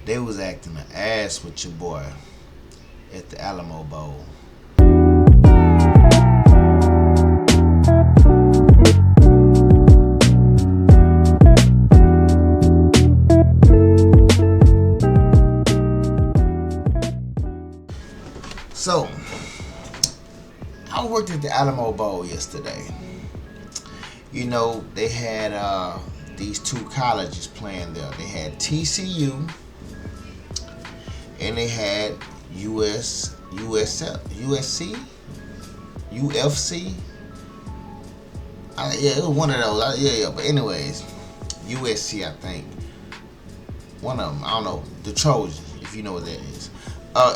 They was acting an ass with your boy at the Alamo Bowl. So, I worked at the Alamo Bowl yesterday. You know, they had these two colleges playing there. They had TCU and they had USC, UFC. Yeah, it was one of those. Yeah. But anyways, USC, I think. One of them. I don't know. The Trojans, if you know what that is.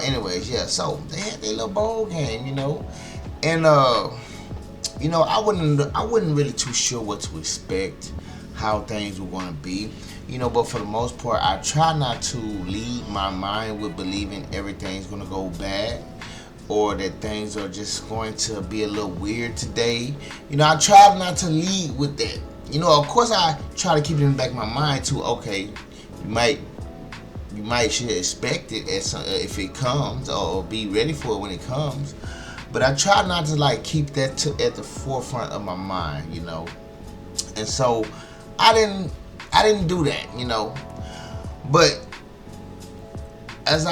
Anyways, yeah. So they had their little bowl game, and I wasn't really too sure what to expect, how things were going to be, but for the most part, I try not to lead my mind with believing everything's going to go bad or that things are just going to be a little weird today. I try not to lead with that. Of course, I try to keep it in the back of my mind too. Okay, you might should expect it if it comes, or be ready for it when it comes. But I try not to keep that at the forefront of my mind, And so I didn't do that, But as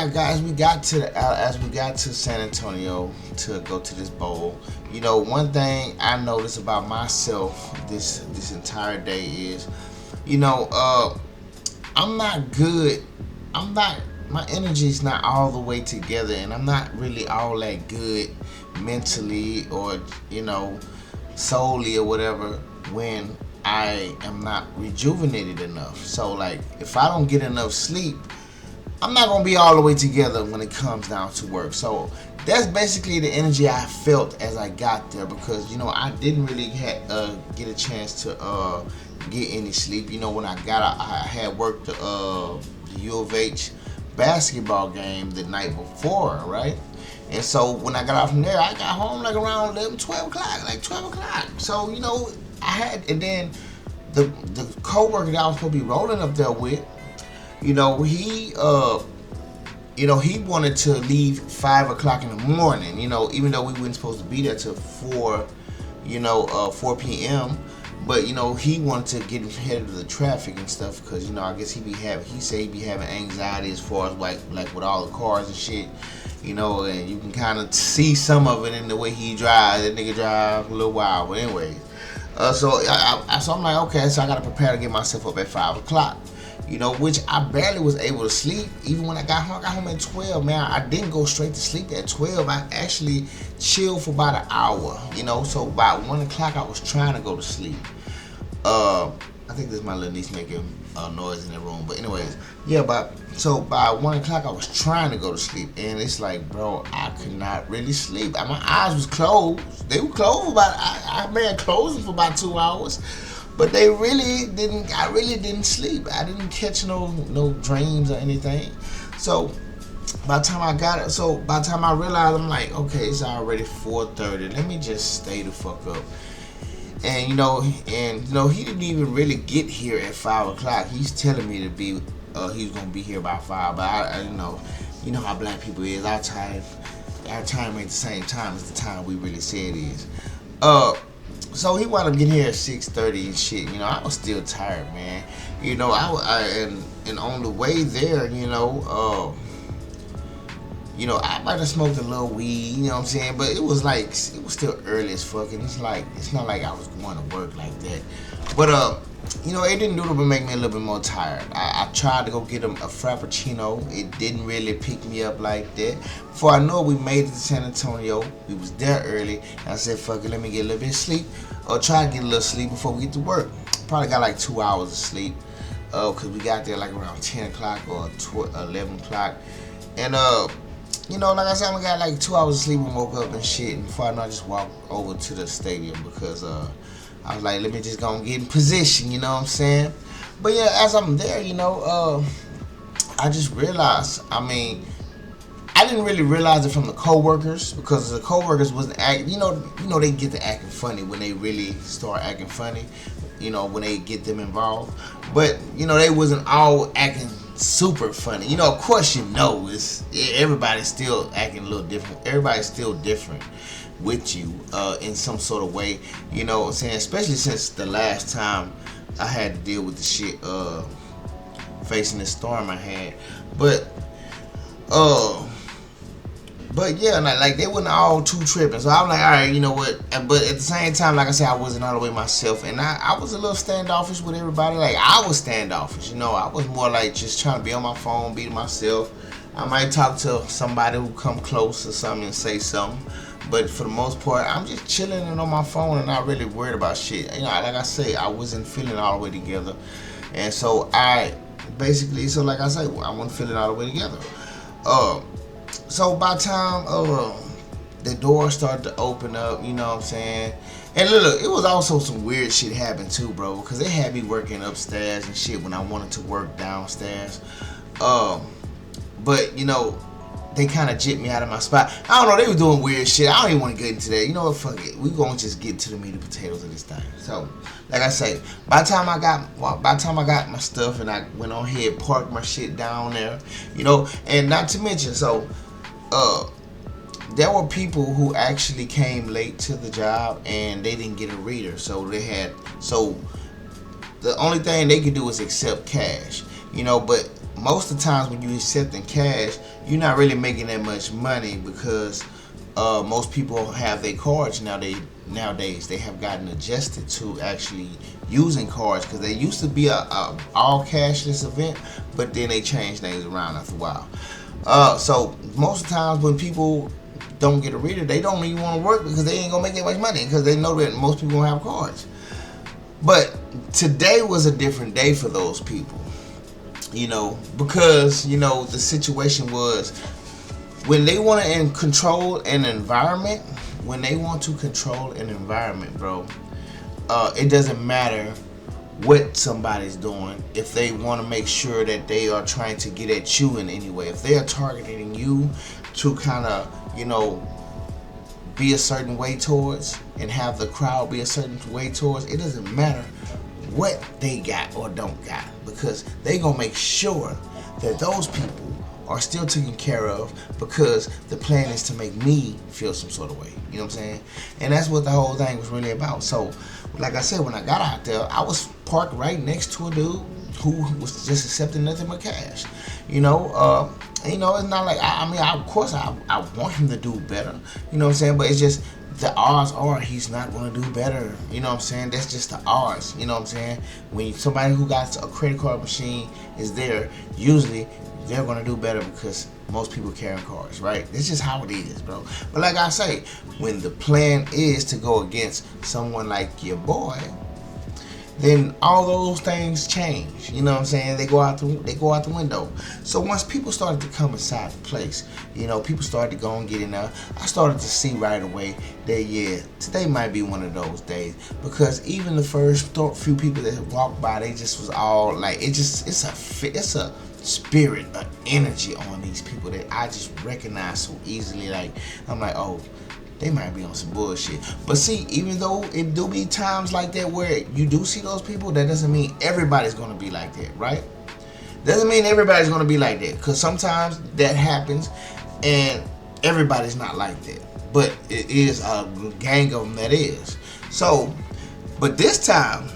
we got to San Antonio to go to this bowl, one thing I noticed about myself this entire day is, I'm not good. My energy's not all the way together, and I'm not really all that good mentally or solely or whatever when I am not rejuvenated enough. So if I don't get enough sleep, I'm not gonna be all the way together when it comes down to work. So that's basically the energy I felt as I got there, because I didn't really get a chance to get any sleep. When I got out, I had worked the U of H basketball game the night before, right? And so when I got out from there, I got home around 11, 12 o'clock. So, I had, and then the co-worker that I was supposed to be rolling up there with, he wanted to leave 5 o'clock in the morning, even though we weren't supposed to be there till 4 p.m. But he wanted to get ahead of the traffic and stuff, because I guess he said he'd be having anxiety as far as like with all the cars and shit, and you can kind of see some of it in the way he drives. That nigga drive a little wild, but anyways, so I'm like, okay, so I gotta prepare to get myself up at 5 o'clock, which I barely was able to sleep. Even when I got home at 12, man, I didn't go straight to sleep at 12. I actually chilled for about an hour, so by 1 o'clock I was trying to go to sleep. I think this is my little niece making noise in the room, but anyways, yeah. So by 1 o'clock I was trying to go to sleep, and it's like, bro, I could not really sleep. My eyes was closed. They were closed I may have closed them for about 2 hours, but they really didn't. I really didn't sleep. I didn't catch no dreams or anything. So by the time I realized, I'm like, okay, it's already 4:30. Let me just stay the fuck up. And he didn't even really get here at 5 o'clock. He's telling me to be, he was gonna be here by 5. But I how black people is. Our time ain't the same time as the time we really say it is. So he wound up getting here at 6:30 and shit. I was still tired, man. And on the way there, I might have smoked a little weed, what I'm saying? But it was still early as fuck, and it's not like I was going to work like that. But, it didn't do it but make me a little bit more tired. I tried to go get him a Frappuccino. It didn't really pick me up like that. Before I know it, we made it to San Antonio. We was there early, and I said, fuck it, let me get a little bit of sleep, or try to get a little sleep before we get to work. Probably got 2 hours of sleep, because we got there around 10 o'clock or 11 o'clock. And, like I said, I got 2 hours of sleep and woke up and shit. And before I know, I just walked over to the stadium, because I was like, let me just go and get in position, you know what I'm saying? But yeah, as I'm there, I just realized, I didn't really realize it from the co-workers, because the co-workers wasn't acting, they get to acting funny when they really start acting funny, when they get them involved. But, they wasn't all acting super funny. You know, of course, you know, everybody's still acting a little different. Everybody's still different with you in some sort of way. You know what I'm saying? Especially since the last time I had to deal with the shit facing this storm I had. But yeah, like they wasn't all too tripping. So I'm like, all right, you know what? But at the same time, like I said, I wasn't all the way myself, and I was a little standoffish with everybody. Like I was standoffish, you know. I was more like just trying to be on my phone, be to myself. I might talk to somebody who come close or something and say something, but for the most part, I'm just chilling and on my phone and not really worried about shit. You know, like I say, I wasn't feeling all the way together, and so like I say, I wasn't feeling all the way together. So by the time the door started to open up, you know what I'm saying? And look, it was also some weird shit happened too, bro, because they had me working upstairs and shit when I wanted to work downstairs. But, you know, they kind of jipped me out of my spot. I don't know, they were doing weird shit. I don't even want to get into that. You know what, fuck it. We gonna just get to the meat and potatoes of this thing. So, like I say, by the time I got my stuff and I went on ahead, parked my shit down there, you know, and not to mention, so there were people who actually came late to the job and they didn't get a reader, so the only thing they could do is accept cash, you know. But most of the times when you accepting cash, you're not really making that much money because most people have their cards nowadays. They have gotten adjusted to actually using cards, because they used to be a all cashless event, but then they changed things around after a while. So most of the times when people don't get a reader, they don't even want to work because they ain't gonna make that much money, because they know that most people don't have cards. But today was a different day for those people, you know, because, you know, the situation was when they want to control an environment, bro, it doesn't matter what somebody's doing. If they want to make sure that they are trying to get at you in any way, if they are targeting you to kind of, you know, be a certain way towards and have the crowd be a certain way towards, it doesn't matter what they got or don't got, because they gonna make sure that those people are still taken care of, because the plan is to make me feel some sort of way. You know what I'm saying? And that's what the whole thing was really about. So, like I said, when I got out there, I was parked right next to a dude who was just accepting nothing but cash. You know, it's not like, of course I want him to do better. You know what I'm saying? But it's just, the odds are he's not going to do better. You know what I'm saying? That's just the odds. You know what I'm saying? When somebody who got a credit card machine is there, usually they're going to do better because most people carry cards, right? That's just how it is, bro. But like I say, when the plan is to go against someone like your boy, then all those things change. You know what I'm saying? They go out the window. So once people started to come inside the place, you know, people started to go and get in there. I started to see right away that, yeah, today might be one of those days, because even the first few people that walked by, they just was all like, it's a spirit, an energy on these people that I just recognize so easily. Like, I'm like, oh, they might be on some bullshit. But see, even though it do be times like that where you do see those people, that doesn't mean everybody's gonna be like that, right? Doesn't mean everybody's gonna be like that, because sometimes that happens and everybody's not like that. But it is a gang of them that is. So, but this time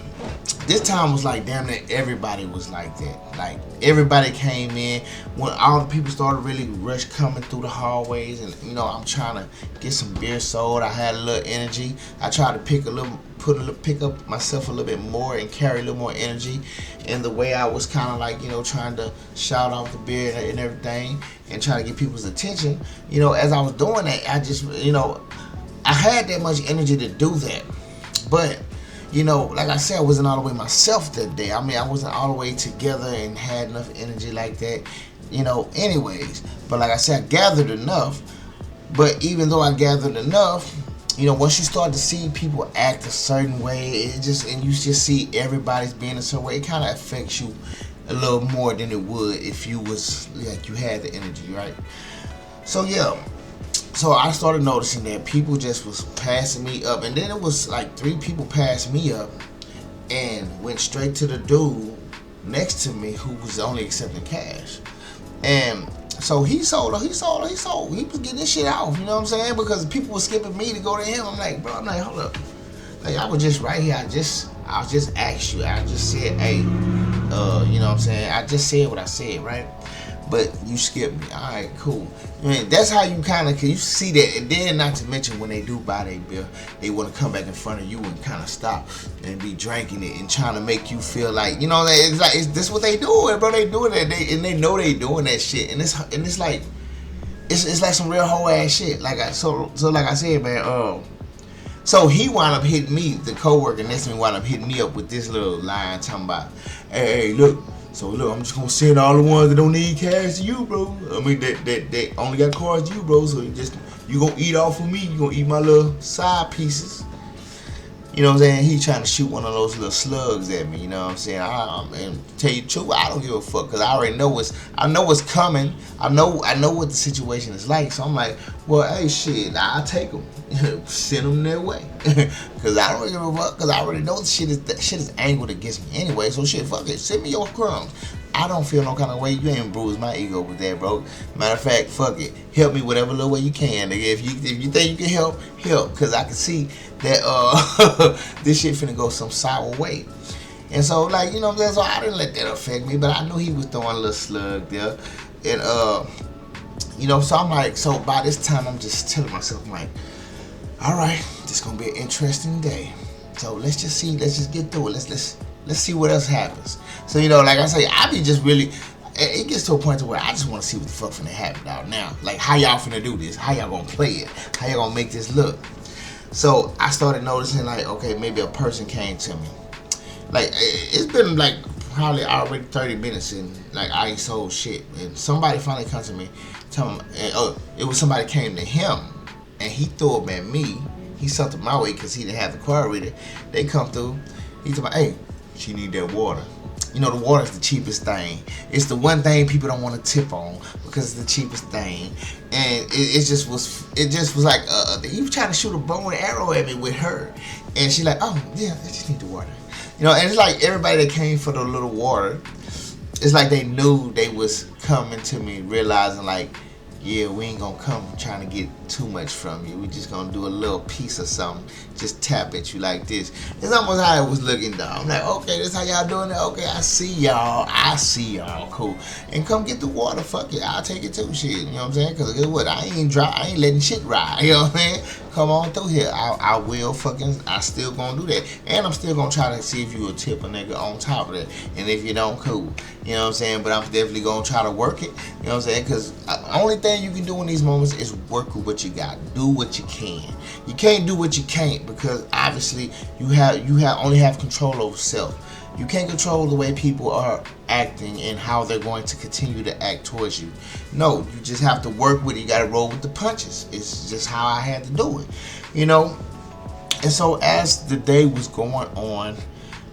was like damn near everybody was like that. Like, everybody came in when all the people started really rush coming through the hallways, and you know, I'm trying to get some beer sold. I had a little energy. I tried to pick up myself a little bit more and carry a little more energy in the way I was kind of like, you know, trying to shout off the beer and everything and try to get people's attention. You know, as I was doing that, I just, you know, I had that much energy to do that. But you know, like I said, I wasn't all the way myself that day. I mean, I wasn't all the way together and had enough energy like that, you know, anyways. But like I said, I gathered enough. But even though I gathered enough, you know, once you start to see people act a certain way, and you just see everybody's being a certain way, it kind of affects you a little more than it would if you was, like, you had the energy, right? So, yeah. So I started noticing that people just was passing me up, and then it was like 3 people passed me up and went straight to the dude next to me who was only accepting cash. And so he sold. He was getting this shit off, you know what I'm saying? Because people were skipping me to go to him. I'm like, bro, I'm like, hold up. Like, I was just right here. I just asked you. I just said, hey, you know what I'm saying? I just said what I said, right? But you skipped me. All right, cool. I mean, that's how you kind of, you see that. And then, not to mention, when they do buy their beer, they want to come back in front of you and kind of stop and be drinking it and trying to make you feel like, you know, it's like, this what they doing, bro. They doing that, and they know they doing that shit. And it's like, it's like some real whole ass shit. Like so like I said, man. So he wound up hitting me, the coworker next to me wound up hitting me up with this little line talking about, hey, look. So look, I'm just gonna send all the ones that don't need cash to you, bro. I mean, that only got cards to you, bro. So you gonna eat off of me. You gonna eat my little side pieces. You know what I'm saying? He trying to shoot one of those little slugs at me. You know what I'm saying? And tell you the truth, I don't give a fuck because I already know what's coming. I know what the situation is like. So I'm like, well, hey, shit, I'll take them, send them their way, because I don't give a fuck. Because I already know the shit is angled against me anyway. So shit, fuck it, send me your crumbs. I don't feel no kind of way. You ain't bruised my ego with that, bro. Matter of fact, fuck it. Help me whatever little way you can, nigga. If you think you can help. Cause I can see that this shit finna go some sour way. And so, like, you know what I'm saying? So I didn't let that affect me, but I knew he was throwing a little slug there. And you know, so I'm like, so by this time I'm just telling myself, I'm like, all right, this gonna be an interesting day. So let's just get through it. Let's see what else happens. So, you know, like I say, I be just really, it gets to a point to where I just want to see what the fuck finna happen out now. Like, how y'all finna do this? How y'all gonna play it? How y'all gonna make this look? So I started noticing, like, okay, maybe a person came to me. Like, it's been like probably already 30 minutes and like I ain't sold shit. And somebody finally comes to me, tell me, it was somebody came to him and he threw them at me. He sent them my way because he didn't have the card reader. They come through. He told me, hey, she need that water. You know, the water is the cheapest thing. It's the one thing people don't want to tip on because it's the cheapest thing. And it just was like he was trying to shoot a bow and arrow at me with her, and she like, oh yeah, I just need the water. You know, and it's like everybody that came for the little water, it's like they knew they was coming to me, realizing like, yeah, we ain't gonna come trying to get too much from you. We just gonna do a little piece of something. Just tap at you like this. It's almost how it was looking, dog. I'm like, okay, this how y'all doing it? Okay, I see y'all. Cool. And come get the water. Fuck it. I'll take it too. Shit. You know what I'm saying? Because guess what? I ain't letting shit ride. You know what I'm saying? Come on through here. I still gonna do that. And I'm still gonna try to see if you will tip a nigga on top of that. And if you don't, cool. You know what I'm saying? But I'm definitely gonna try to work it. You know what I'm saying? Because the only thing you can do in these moments is work with what you got. Do what you can. You can't do what you can't because obviously you only have control over self. You can't control the way people are acting and how they're going to continue to act towards you. No, you just have to work with it. You got to roll with the punches. It's just how I had to do it, you know. And so as the day was going on,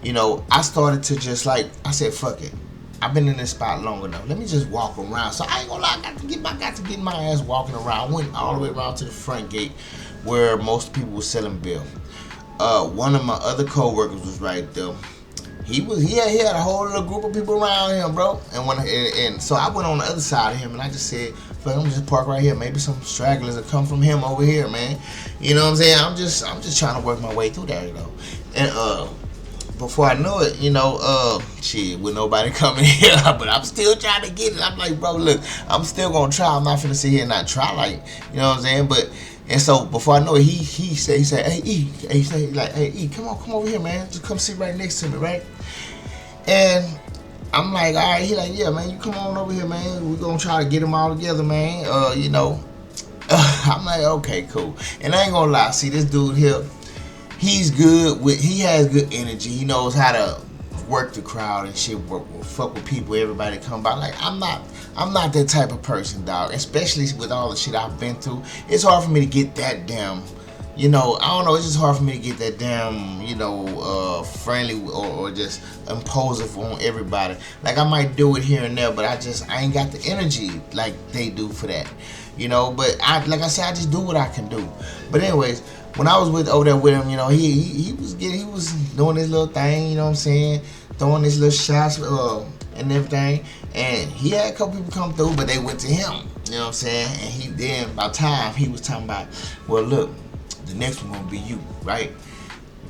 you know, I started to just like, I said, fuck it. I've been in this spot long enough. Let me just walk around. So I ain't gonna lie, I got to get my ass walking around. I went all the way around to the front gate where most people were selling beer. One of my other co-workers was right there. He had a whole little group of people around him, bro. And so I went on the other side of him and I just said, fuck, I'm just park right here. Maybe some stragglers will come from him over here, man. You know what I'm saying? I'm just trying to work my way through there, you know. And before I know it, you know, shit, with nobody coming here, but I'm still trying to get it. I'm like, bro, look, I'm still gonna try. I'm not finna sit here and not try, like, you know what I'm saying? And so before I know it, he said, hey E, he said like, hey E, come over here, man. Just come sit right next to me, right? And I'm like, all right. He like, yeah, man, you come on over here, man. We're gonna try to get them all together, man. You know, I'm like, okay, cool. And I ain't gonna lie, see this dude here. He has good energy. He knows how to work the crowd and shit, fuck with people, everybody come by. Like, I'm not that type of person, dog. Especially with all the shit I've been through. It's hard for me to get that damn, you know, I don't know, it's just hard for me to get that damn, you know, friendly or just impulsive on everybody. Like, I might do it here and there, but I ain't got the energy like they do for that. You know, but like I said, I just do what I can do. But anyways, when I was over there with him, you know, he was doing his little thing, you know what I'm saying? throwing his little shots and everything. And he had a couple people come through, but they went to him. You know what I'm saying? And he then, by the time he was talking about, well, look, the next one gonna be you, right?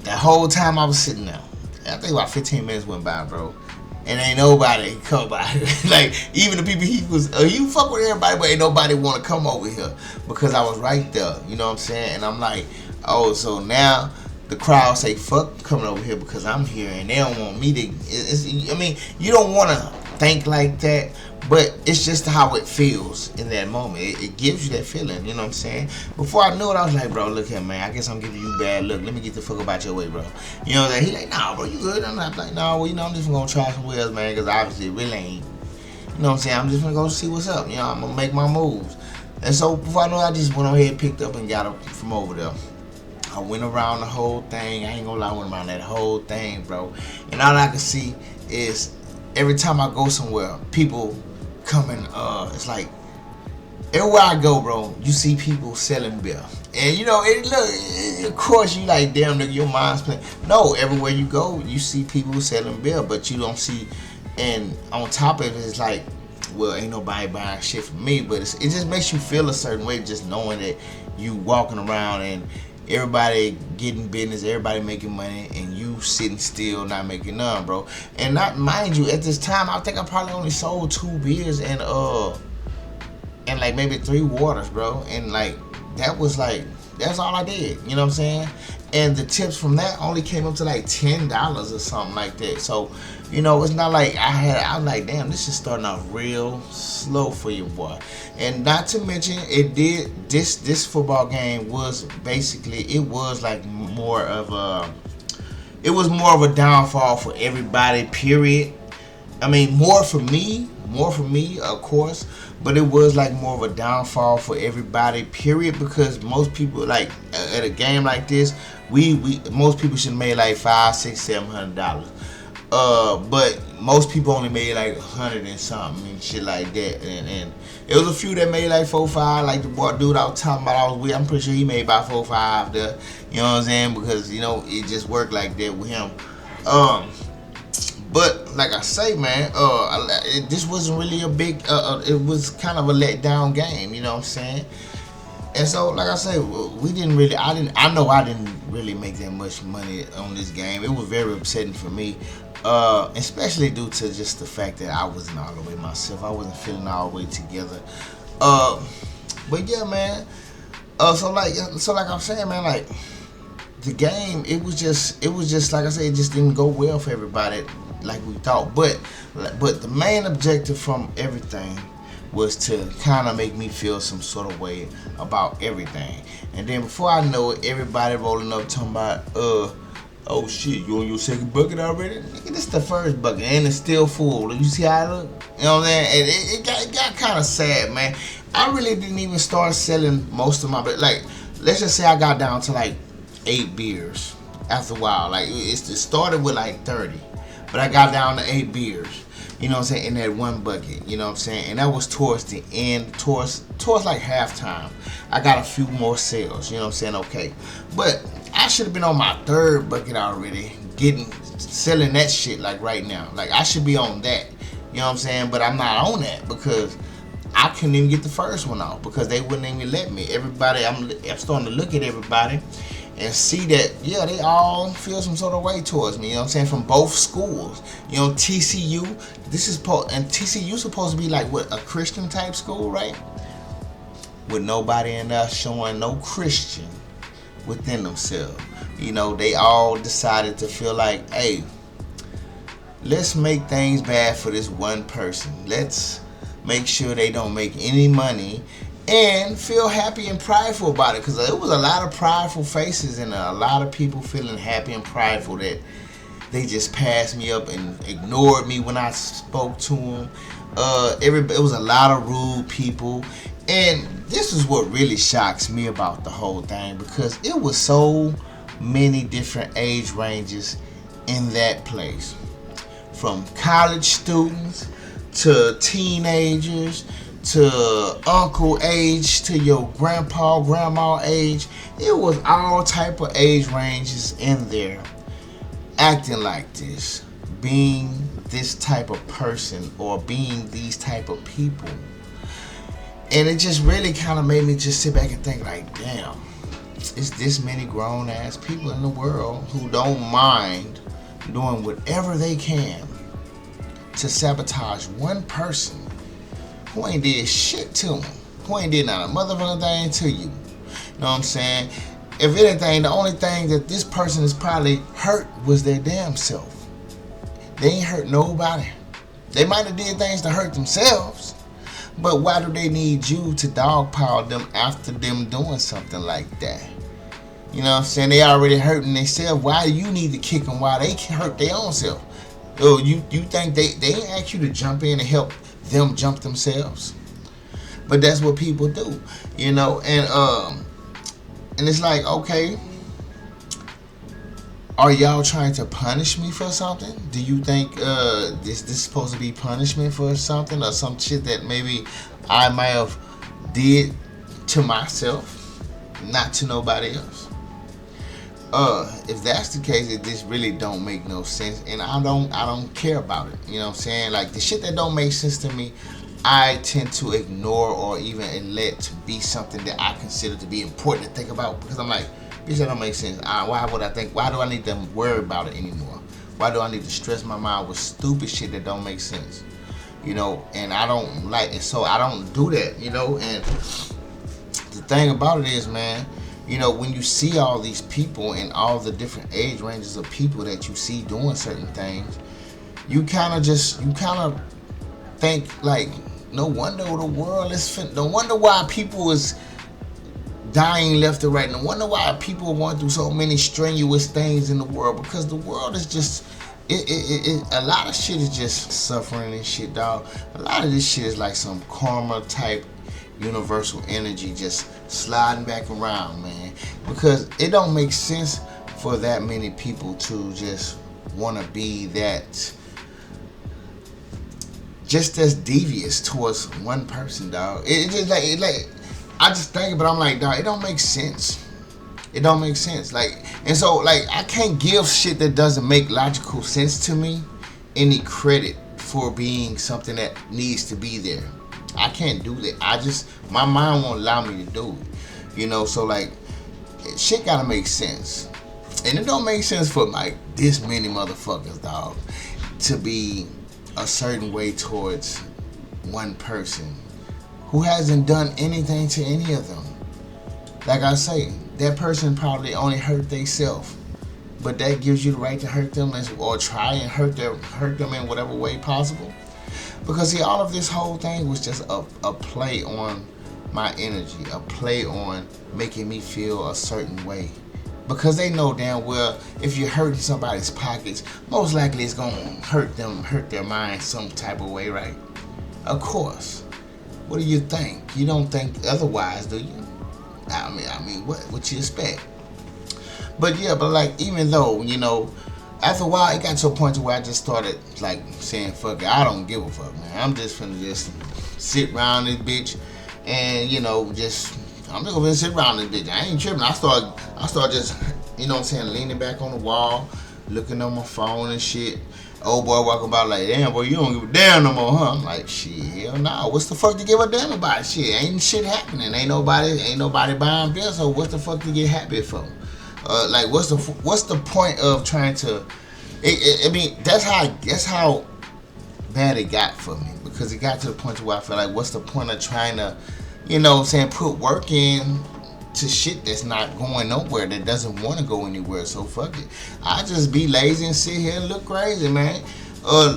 That whole time I was sitting there, I think about 15 minutes went by, bro. And ain't nobody come by. Like, even the people he fuck with everybody, but ain't nobody want to come over here because I was right there. You know what I'm saying? And I'm like, oh, so now the crowd say fuck coming over here because I'm here, and they don't want me to. I mean, you don't want to think like that, but it's just how it feels in that moment. It gives you that feeling. You know what I'm saying? Before I knew it, I was like, bro, look here, man. I guess I'm giving you a bad look. Let me get the fuck about your way, bro. You know what I'm saying? He like, nah, bro, you good? I'm not like, nah, well, you know, I'm just gonna try some wheels, man, because obviously it really ain't. You know what I'm saying? I'm just gonna go see what's up. You know, I'm gonna make my moves. And so before I knew it, I just went on ahead, picked up, and got up from over there. I went around the whole thing. I ain't gonna lie, I went around that whole thing, bro. And all I can see is every time I go somewhere, people coming. It's like everywhere I go, bro, you see people selling beer. And you know, of course, you like, damn, nigga, your mind's playing. No, everywhere you go, you see people selling beer, but you don't see. And on top of it, it's like, well, ain't nobody buying shit from me. But it just makes you feel a certain way, just knowing that you walking around and everybody getting business, everybody making money, and you sitting still not making none, bro. And not, mind you, at this time, I think I probably only sold 2 beers and like maybe 3 waters, bro. And like that's all I did. You know what I'm saying? And the tips from that only came up to like $10 or something like that. So, you know, it's not like I'm like, damn, this is starting off real slow for you, boy. And not to mention, this football game was basically, it was more of a downfall for everybody, period. I mean, more for me, of course, but it was like more of a downfall for everybody, period, because most people, like, at a game like this, most people should have made like $500, $600, $700. But most people only made like 100 and something and shit like that, and it was a few that made like 4, 5, like the boy dude I was talking about. I was with, I'm pretty sure he made about 4, 5 there. You know what I'm saying? Because, you know, it just worked like that with him. But like I say, man, this wasn't really a big. It was kind of a letdown game. You know what I'm saying? And so, like I say, we didn't really. I know I didn't really make that much money on this game. It was very upsetting for me, especially due to just the fact that I wasn't all the way myself. I wasn't feeling all the way together. But yeah, man. So like I'm saying, man, like the game, it was just like I said, it just didn't go well for everybody like we thought. But the main objective from everything was to kind of make me feel some sort of way about everything. And then before I know it, everybody rolling up talking about, oh shit, you on your second bucket already? Nigga, this the first bucket and it's still full. You see how it look? You know what I'm saying? And it got kind of sad, man. I really didn't even start selling most of my, like, let's just say I got down to like 8 beers after a while. Like, it started with like 30, but I got down to 8 beers. You know what I'm saying, in that one bucket, you know what I'm saying? And that was towards the end, towards like halftime. I got a few more sales, you know what I'm saying? Okay. But I should have been on my 3rd bucket already, selling that shit like right now. Like, I should be on that, you know what I'm saying? But I'm not on that because I couldn't even get the first one off because they wouldn't even let me. Everybody, I'm starting to look at everybody and see that, yeah, they all feel some sort of way towards me, you know what I'm saying, from both schools. You know, TCU, and TCU supposed to be like, what, a Christian type school, right? With nobody in there showing no Christian within themselves. You know, they all decided to feel like, hey, let's make things bad for this one person. Let's make sure they don't make any money and feel happy and prideful about it, because there was a lot of prideful faces and a lot of people feeling happy and prideful that they just passed me up and ignored me when I spoke to them. It was a lot of rude people, and this is what really shocks me about the whole thing, because it was so many different age ranges in that place, from college students to teenagers to uncle age to your grandpa, grandma age. It was all type of age ranges in there acting like this, being this type of person or being these type of people. And it just really kind of made me just sit back and think like, damn, it's this many grown ass people in the world who don't mind doing whatever they can to sabotage one person who ain't did shit to them, who ain't did not a motherfucking thing to you. You know what I'm saying? If anything, the only thing that this person is probably hurt was their damn self. They ain't hurt nobody. They might have did things to hurt themselves, but why do they need you to dogpile them after them doing something like that? You know what I'm saying? They already hurting themselves. Why do you need to kick them while they can hurt their own self? Oh, you think they ain't ask you to jump in and help them jump themselves? But that's what people do, you know. And it's like, okay, are y'all trying to punish me for something? Do you think this is supposed to be punishment for something or some shit that maybe I might have did to myself, not to nobody else? If that's the case, it just really don't make no sense, and I don't care about it. You know what I'm saying? Like the shit that don't make sense to me, I tend to ignore or even let to be something that I consider to be important to think about, because I'm like, bitch, that don't make sense. Why would I think? Why do I need to worry about it anymore? Why do I need to stress my mind with stupid shit that don't make sense? You know, and I don't like it, so I don't do that. You know, and the thing about it is, man, you know, when you see all these people and all the different age ranges of people that you see doing certain things, you kind of think like, no wonder the world is no wonder why people is dying left and right. No wonder why people are going through so many strenuous things in the world, because the world is just a lot of shit is just suffering and shit, dog. A lot of this shit is like some karma type universal energy just sliding back around, man, because it don't make sense for that many people to just want to be that just as devious towards one person, dog. It just like I just think, but I'm like, dog, it don't make sense. It don't make sense. Like, and so like I can't give shit that doesn't make logical sense to me any credit for being something that needs to be there. I can't do that. My mind won't allow me to do it. You know, so like shit gotta make sense. And it don't make sense for like this many motherfuckers, dog, to be a certain way towards one person who hasn't done anything to any of them. Like I say, that person probably only hurt themselves, but that gives you the right to hurt them or try and hurt them in whatever way possible. Because see, all of this whole thing was just a play on my energy, a play on making me feel a certain way. Because they know damn well if you're hurting somebody's pockets, most likely it's gonna hurt their mind some type of way, right? Of course. What do you think? You don't think otherwise, do you? I mean, what you expect? But yeah, but like, even though, you know, after a while it got to a point to where I just started like saying, fuck it, I don't give a fuck, man. I'm just finna just sit around this bitch and, you know, I'm just gonna sit around this bitch. I ain't tripping. I start just, you know what I'm saying, leaning back on the wall, looking on my phone and shit. Old boy walking by like, damn boy, you don't give a damn no more, huh? I'm like, shit, hell no. What's the fuck to give a damn about? Shit, ain't shit happening. Ain't nobody buying bills. So what's the fuck to get happy for? Like, what's the point of trying to? I mean, that's how bad it got for me, because it got to the point where I feel like, what's the point of trying to, you know what I'm saying, put work in to shit that's not going nowhere, that doesn't want to go anywhere. So fuck it. I just be lazy and sit here and look crazy, man.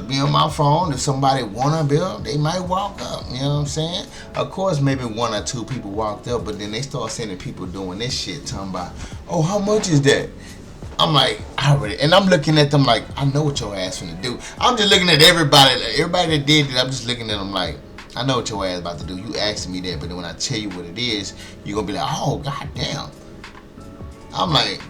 Be on my phone. If somebody want a bill, they might walk up. You know what I'm saying? Of course, maybe one or two people walked up, but then they start sending people doing this shit, talking about, oh, how much is that? I'm like, and I'm looking at them like, I know what your ass finna do. I'm just looking at everybody that did it. I'm just looking at them like, I know what your ass about to do. You asking me that, but then when I tell you what it is, you're gonna be like, oh, goddamn. I'm like,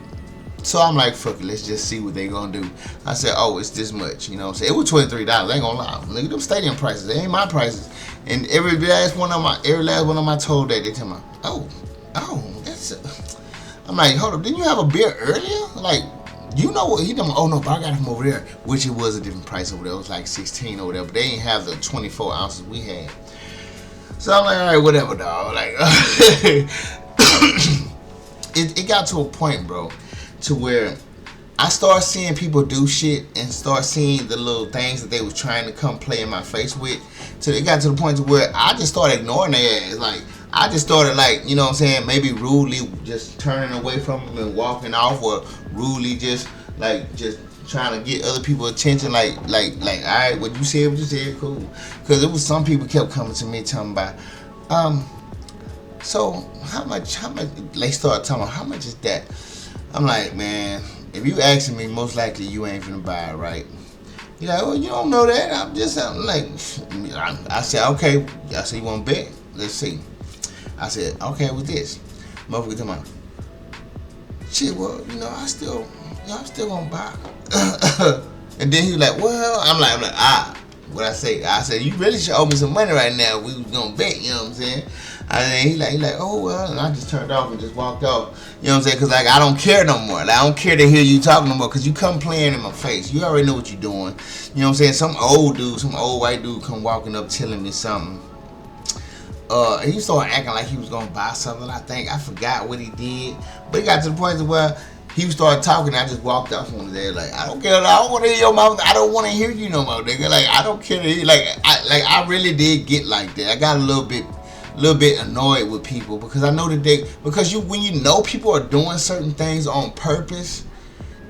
fuck it, let's just see what they gonna do. I said, oh, it's this much. You know what I'm saying? It was $23. I ain't gonna lie. Look at them stadium prices. They ain't my prices. And every last one of them I told that, they tell me, oh, that's I'm like, hold up, didn't you have a beer earlier? Like, You know what? He done, oh no, but I got him over there, which it was a different price over there. It was like 16 over there, but they didn't have the 24 ounces we had. So I'm like, all right, whatever, dog. Like, it got to a point, bro, to where I started seeing people do shit and start seeing the little things that they was trying to come play in my face with. So it got to the point to where I just started ignoring their ass. Like, I just started, like, you know what I'm saying, maybe rudely just turning away from them and walking off, or rudely just trying to get other people's attention. Like, all right, what you said, cool. Because it was some people kept coming to me talking about, so how much, they started talking about, how much is that? I'm like, man, if you asking me, most likely you ain't finna buy it, right? You're like, oh, you don't know that. I'm like, I said, okay. I said, you want to bet? Let's see. I said, okay, with this. Motherfucker talking about, shit, well, I'm still gonna buy. And then he was like, well, I'm like, what I say? I said, you really should owe me some money right now. We was gonna bet, you know what I'm saying? And he like, oh well, and I just turned off and just walked off. You know what I'm saying? Cause like I don't care no more. Like, I don't care to hear you talking no more. Cause you come playing in my face. You already know what you're doing. You know what I'm saying? Some old white dude come walking up telling me something. He started acting like he was gonna buy something. I forgot what he did, but he got to the point where he started talking. I just walked off on there like, I don't care. I don't want to hear your mouth. I don't want to hear you no more, nigga. Like, I don't care. I really did get like that. I got a little bit annoyed with people because I know that when you know people are doing certain things on purpose,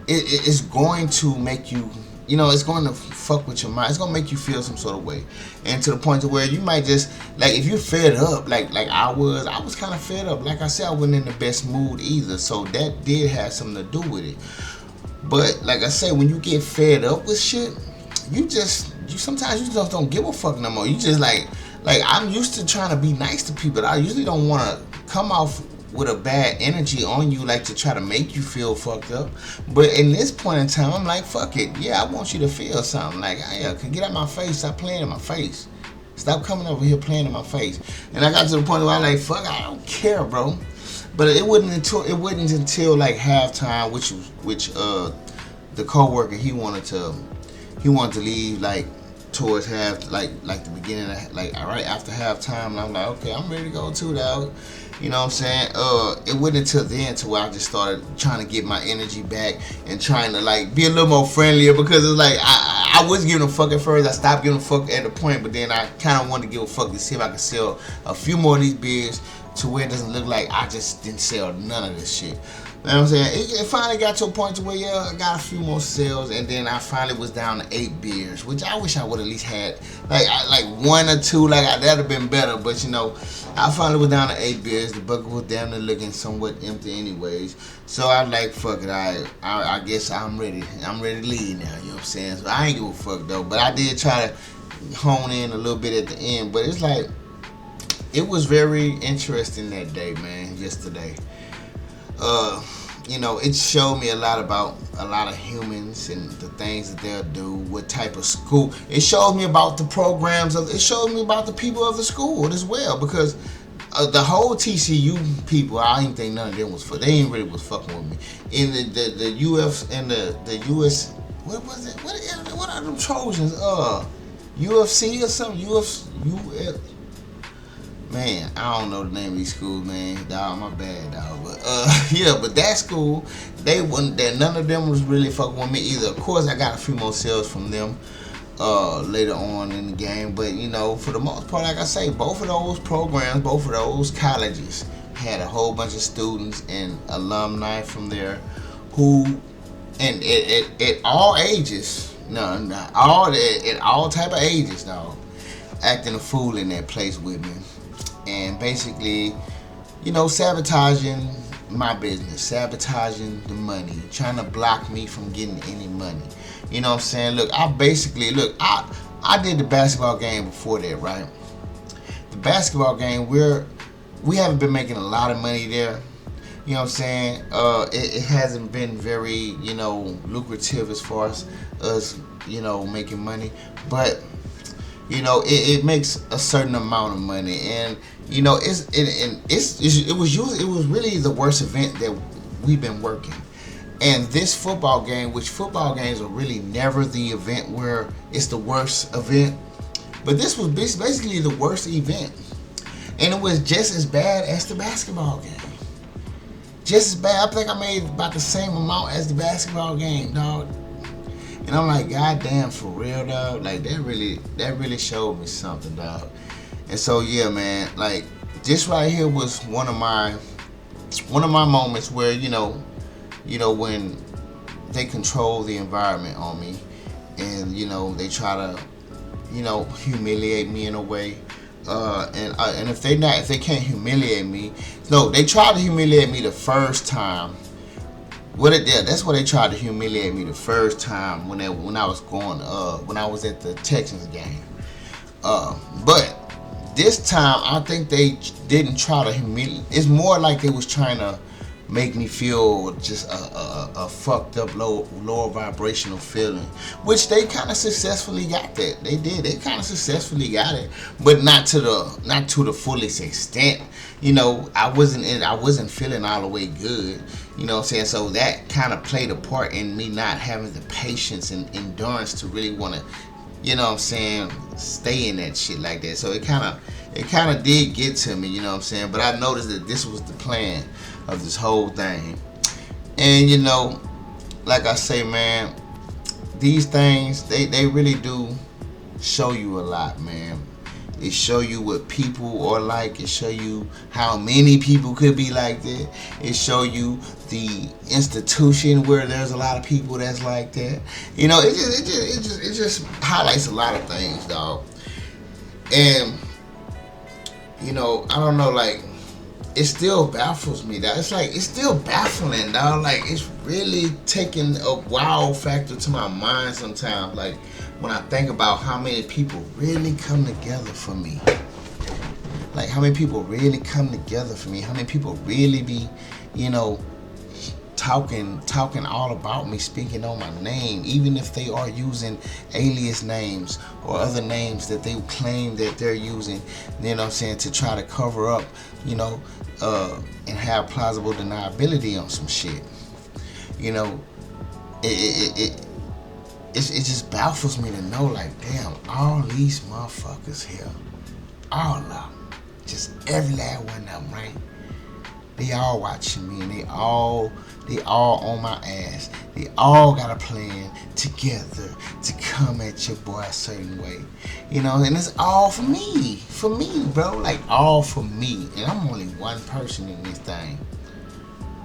it's going to make you. It's going to fuck with your mind. It's going to make you feel some sort of way. And to the point to where you might just, like, if you're fed up, like I was kind of fed up. Like I said, I wasn't in the best mood either. So that did have something to do with it. But, like I said, when you get fed up with shit, sometimes you just don't give a fuck no more. You just, like I'm used to trying to be nice to people. I usually don't want to come off with a bad energy on you, like to try to make you feel fucked up. But in this point in time, I'm like, fuck it. Yeah, I want you to feel something. Like, get out my face. Stop playing in my face. Stop coming over here playing in my face. And I got to the point where I'm like, fuck, I don't care, bro. But it wasn't until like halftime, which the coworker he wanted to leave like towards like the beginning of, like right after halftime, and I'm like, okay, I'm ready to go too, dog. You know what I'm saying? It wasn't until then to where I just started trying to get my energy back and trying to like be a little more friendlier, because it's like I was giving a fuck at first. I stopped giving a fuck at the point, but then I kind of wanted to give a fuck to see if I could sell a few more of these beers to where it doesn't look like I just didn't sell none of this shit. You know what I'm saying? It finally got to a point to where, I got a few more sales, and then I finally was down to 8 beers, which I wish I would at least had like 1 or 2. That'd have been better. But I finally was down to 8 beers. The bucket was damn near looking somewhat empty, anyways. So I was like, fuck it. I guess I'm ready. I'm ready to leave now. You know what I'm saying? So I ain't give a fuck though. But I did try to hone in a little bit at the end. But it's like, it was very interesting that day, man. Yesterday. It showed me a lot about a lot of humans and the things that they'll do, what type of school. It showed me about the programs it showed me about the people of the school as well, because the whole TCU people, I didn't think none of them they ain't really was fucking with me. In the UF and the US, what was it? What are them Trojans? UFC or something? UF. Man, I don't know the name of these schools, man. Dog, my bad, dog. But but that school, none of them was really fucking with me either. Of course, I got a few more sales from them later on in the game. But for the most part, like I say, both of those programs, both of those colleges had a whole bunch of students and alumni from there who, and at all ages, at all type of ages, dog, acting a fool in that place with me. And basically, sabotaging my business, sabotaging the money, trying to block me from getting any money. You know what I'm saying? Look, I did the basketball game before that, right? The basketball game, we haven't been making a lot of money there. You know what I'm saying? It hasn't been very, lucrative as far as us, making money. But it makes a certain amount of money, and it was really the worst event that we've been working. And this football game, which football games are really never the event where it's the worst event, but this was basically the worst event. And it was just as bad as the basketball game. Just as bad. I think I made about the same amount as the basketball game, dog. And I'm like, God damn, for real, dog. Like, that really showed me something, dog. And so, yeah, man, like, this right here was one of my moments where, when they control the environment on me, and they try to, humiliate me in a way. And if they can't humiliate me, no, they tried to humiliate me the first time. That's what they tried to humiliate me the first time when I was at the Texans game. But this time I think they didn't try to humiliate. It's more like they was trying to make me feel just a fucked up lower vibrational feeling, which they kind of successfully got that. They kind of successfully got it, but not to the fullest extent. I wasn't feeling all the way good. You know what I'm saying? So that kind of played a part in me not having the patience and endurance to really want to, stay in that shit like that. So it kind of did get to me, you know what I'm saying? But I noticed that this was the plan of this whole thing. And like I say, man, these things, they really do show you a lot, man. It show you what people are like. It show you how many people could be like that. It show you the institution where there's a lot of people that's like that. It just highlights a lot of things, dog. And I don't know, like, it still baffles me, dog. It's still baffling, dog. Like, it's really taking a wow factor to my mind sometimes. Like, when I think about how many people really come together for me. Like, how many people really come together for me. How many people really be, talking all about me, speaking on my name, even if they are using alias names or other names that they claim that they're using, to try to cover up, and have plausible deniability on some shit. It just baffles me to know, like, damn, all these motherfuckers here, all of them, just every last one of them, right? They all watching me, and they all on my ass. They all got a plan together to come at your boy a certain way, and it's all for me, bro, like, all for me, and I'm only one person in this thing.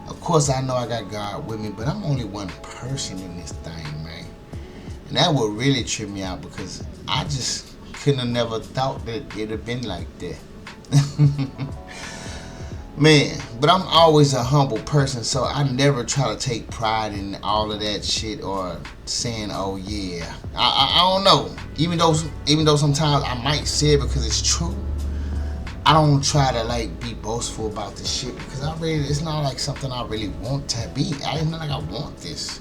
Of course, I know I got God with me, but I'm only one person in this thing, man. And that would really trip me out, because I just couldn't have never thought that it'd have been like that. Man, but I'm always a humble person, so I never try to take pride in all of that shit or saying, oh yeah. I don't know. Even though sometimes I might say it because it's true, I don't try to, like, be boastful about this shit, because it's not like something I really want to be. It's not like I want this.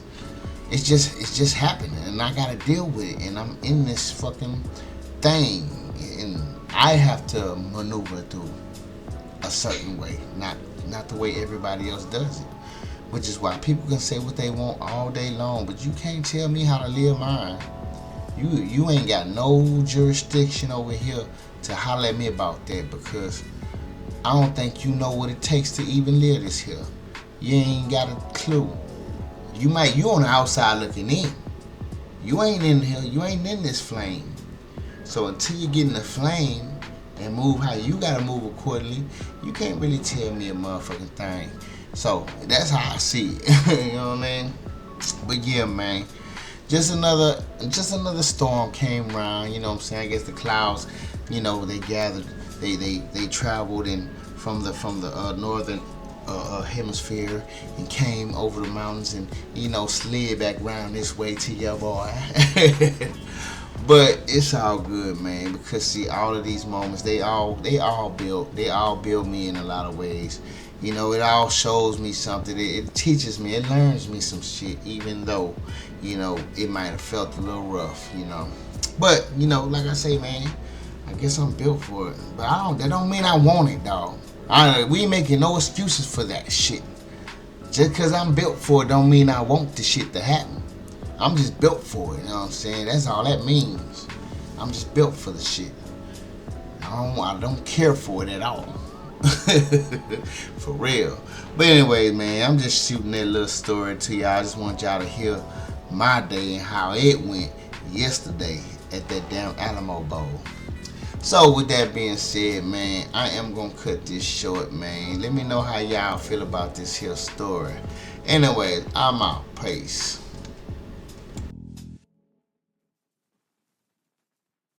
It's just happening, and I gotta deal with it, and I'm in this fucking thing, and I have to maneuver through a certain way, not the way everybody else does it. Which is why people can say what they want all day long, but you can't tell me how to live mine. You ain't got no jurisdiction over here to holler at me about that, because I don't think you know what it takes to even live this here. You ain't got a clue. You on the outside looking in. You ain't in here. You ain't in this flame. So until you get in the flame and move how you gotta move accordingly, you can't really tell me a motherfucking thing. So that's how I see it. You know what I mean? But yeah, man, just another storm came around. You know what I'm saying? I guess the clouds, they gathered, they traveled in from the northern hemisphere and came over the mountains and slid back around this way to your boy. But it's all good, man, because see, all of these moments, they all build me in a lot of ways. It all shows me something. It teaches me, it learns me some shit, even though it might have felt a little rough, but like I say, man, I guess I'm built for it. But that don't mean I want it, dog. We ain't making no excuses for that shit. Just because I'm built for it don't mean I want the shit to happen. I'm just built for it, you know what I'm saying? That's all that means. I'm just built for the shit. I don't care for it at all. For real. But anyway, man, I'm just shooting that little story to y'all. I just want y'all to hear my day and how it went yesterday at that damn Alamo Bowl. So with that being said, man, I am gonna cut this short, man. Let me know how y'all feel about this here story. Anyway, I'm out. Peace.